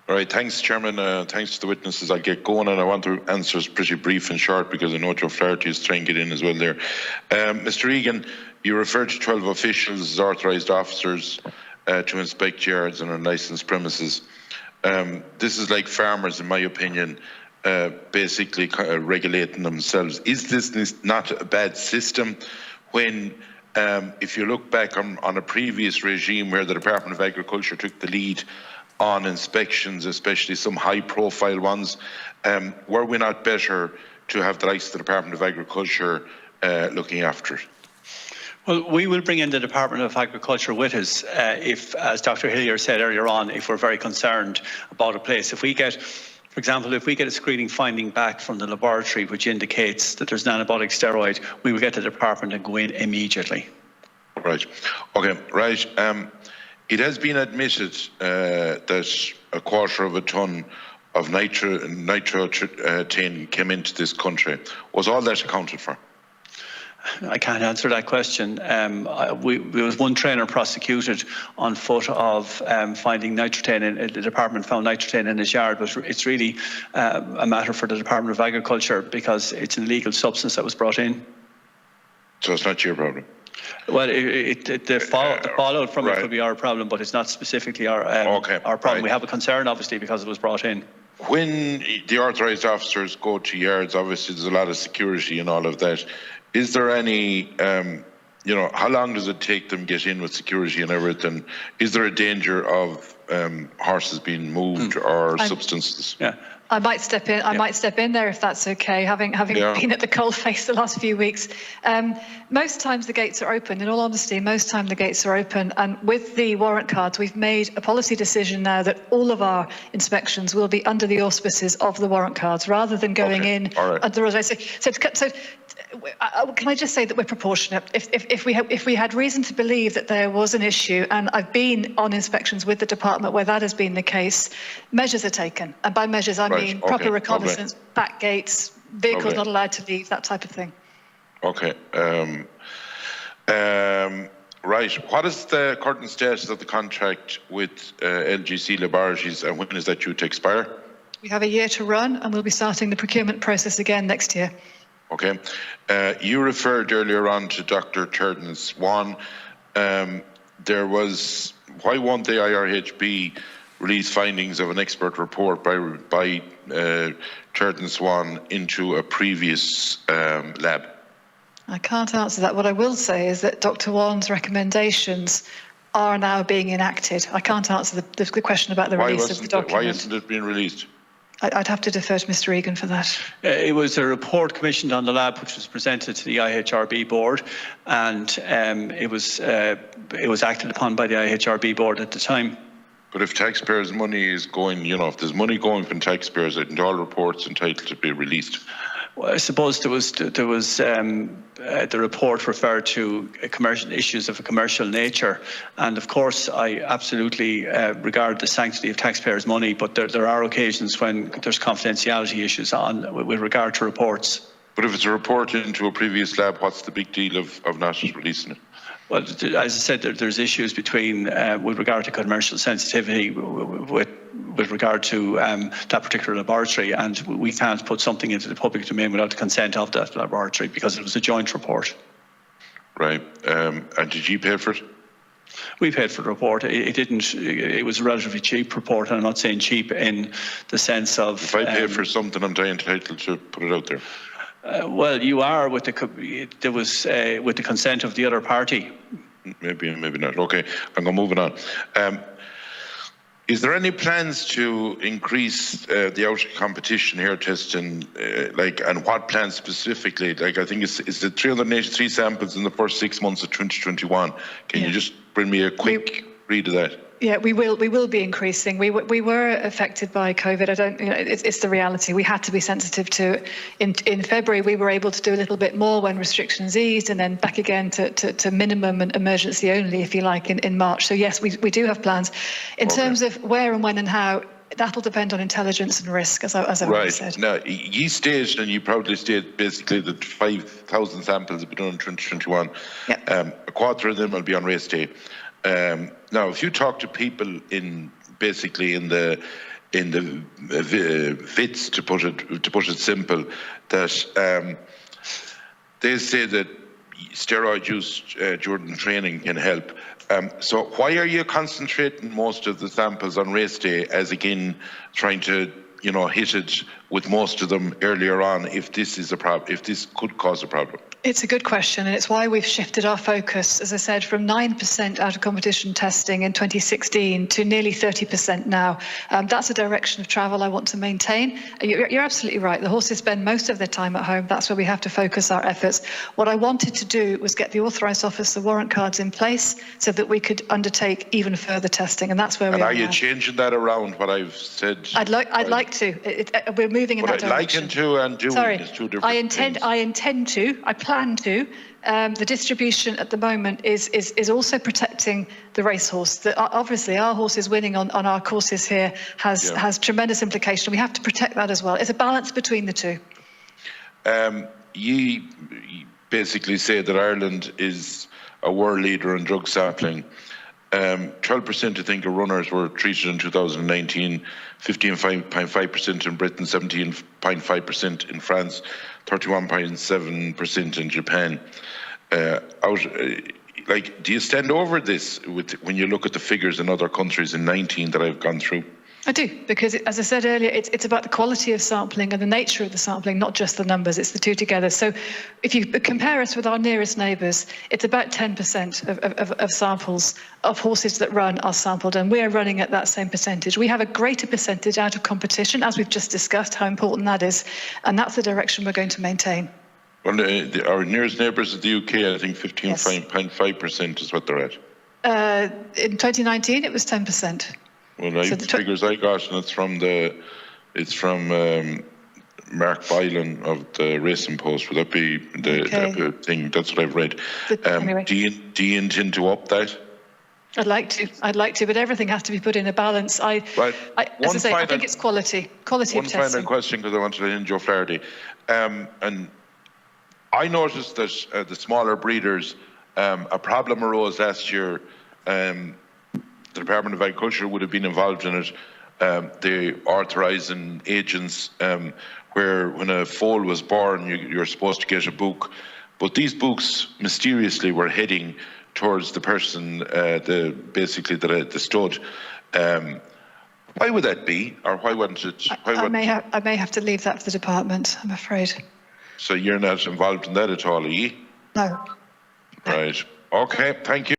All right, thanks, Chairman. Thanks to the witnesses. I'll get going, and I want the answers pretty brief and short because I know Joe Flaherty is trying to get in as well there. Mr. Egan, you referred to 12 officials as authorised officers to inspect yards and unlicensed premises. This is like farmers, in my opinion, basically regulating themselves. Is this not a bad system when, if you look back on a previous regime where the Department of Agriculture took the lead on inspections, especially some high-profile ones, were we not better to have the likes of the Department of Agriculture looking after it? Well, we will bring in the Department of Agriculture with us if, as Dr. Hillier said earlier on, if we're very concerned about a place. If we get, for example, if we get a screening finding back from the laboratory which indicates that there's an anabolic steroid, we will get the department and go in immediately. Right. Okay. Right. It has been admitted that a quarter of a tonne of nitrotane came into this country. Was all that accounted for? I can't answer that question. There was one trainer prosecuted on foot of finding nitrotane. The department found nitrotane in his yard, but it's really a matter for the Department of Agriculture because it's an illegal substance that was brought in. So it's not your problem? Well, the fallout from it could be our problem, but it's not specifically our problem. Right. We have a concern, obviously, because it was brought in. When the authorised officers go to yards, obviously there's a lot of security and all of that. Is there any, how long does it take them to get in with security and everything? Is there a danger of horses being moved or substances? Yeah. I might step in. I might step in there if that's okay. Having been at the coalface the last few weeks, most times the gates are open. In all honesty, most time the gates are open. And with the warrant cards, we've made a policy decision now that all of our inspections will be under the auspices of the warrant cards, rather than going in. All right. Can I just say that we're proportionate? If we had reason to believe that there was an issue, and I've been on inspections with the department where that has been the case, measures are taken. And by measures, I mean proper reconnaissance, back gates, vehicles not allowed to leave, that type of thing. Okay. Right. What is the current status of the contract with LGC Laboratories, and when is that due to expire? We have a year to run, and we'll be starting the procurement process again next year. Okay. You referred earlier on to Dr. Turton Swan. Why won't the IRHB release findings of an expert report by Turton Swan into a previous lab? I can't answer that. What I will say is that Dr. Wan's recommendations are now being enacted. I can't answer the question about the release of the document. Why isn't it being released? I'd have to defer to Mr. Egan for that. It was a report commissioned on the lab which was presented to the IHRB board, and it was acted upon by the IHRB board at the time. But if taxpayers' money is going, if there's money going from taxpayers, aren't all reports entitled to be released? Well, I suppose there was the report referred to commercial issues of a commercial nature, and of course I absolutely regard the sanctity of taxpayers' money, but there are occasions when there's confidentiality issues with regard to reports. But if it's a report into a previous lab, what's the big deal of not releasing it? Well, as I said, there's issues between with regard to commercial sensitivity with regard to that particular laboratory, and we can't put something into the public domain without the consent of that laboratory because it was a joint report. Right. And did you pay for it? We paid for the report. It was a relatively cheap report, and I'm not saying cheap in the sense of. If I pay for something, I'm entitled to put it out there. Well, you are with the consent of the other party. Maybe not. Okay, I'm going moving on. Is there any plans to increase the out competition hair testing, and what plans specifically? I think it's the 383 samples in the first 6 months of 2021. Can you just bring me a quick read of that? Yeah, we will be increasing. We were affected by COVID. It's the reality. We had to be sensitive to it. In February, we were able to do a little bit more when restrictions eased, and then back again to minimum and emergency only, if you like, in March. So yes, we do have plans. In terms of where and when and how, that'll depend on intelligence and risk, as I've already said. Now, you staged, and you proudly stated basically that 5,000 samples have been done in 2021. Yep. A quarter of them will be on race day. Now, if you talk to people in the in the Fitz, to put it simple, that they say that steroid use during training can help. So why are you concentrating most of the samples on race day, as again trying to hit it with most of them earlier on, if this is a problem, if this could cause a problem? It's a good question, and it's why we've shifted our focus, as I said, from 9% out of competition testing in 2016 to nearly 30% now. That's a direction of travel I want to maintain. You're absolutely right. The horses spend most of their time at home. That's where we have to focus our efforts. What I wanted to do was get the authorised officer warrant cards in place so that we could undertake even further testing, and that's where we are. And are you changing that around, what I've said? I'd like to. We're moving in that direction. But liking to and doing is two different things. I intend to. I plan to. The distribution at the moment is also protecting the racehorse. Obviously, our horses winning on our courses here has tremendous implication. We have to protect that as well. It's a balance between the two. You basically say that Ireland is a world leader in drug sampling. 12% I think of runners were treated in 2019, 15.5% in Britain, 17.5% in France, 31.7% in Japan. Do you stand over this when you look at the figures in other countries in 19 that I've gone through? I do, because as I said earlier, it's about the quality of sampling and the nature of the sampling, not just the numbers. It's the two together. So if you compare us with our nearest neighbours, it's about 10% of samples of horses that run are sampled, and we're running at that same percentage. We have a greater percentage out of competition, as we've just discussed, how important that is, and that's the direction we're going to maintain. Well, our nearest neighbours of the UK, I think 15.5% is what they're at. In 2019, it was 10%. Well, the figures I got, and it's from Mark Bylan of the Racing Post. Would that be the thing? That's what I've read. Anyway. Do you intend to up that? I'd like to, but everything has to be put in a balance. I think it's quality of testing. One final question, because I want to let in Joe Flaherty. And I noticed that the smaller breeders, a problem arose last year. The Department of Agriculture would have been involved in it. The authorising agents, where when a foal was born, you're supposed to get a book, but these books mysteriously were heading towards the person, the stud. Why would that be, or why wouldn't it? I may have to leave that for the department, I'm afraid. So you're not involved in that at all, are you? No. Right. Okay. Thank you.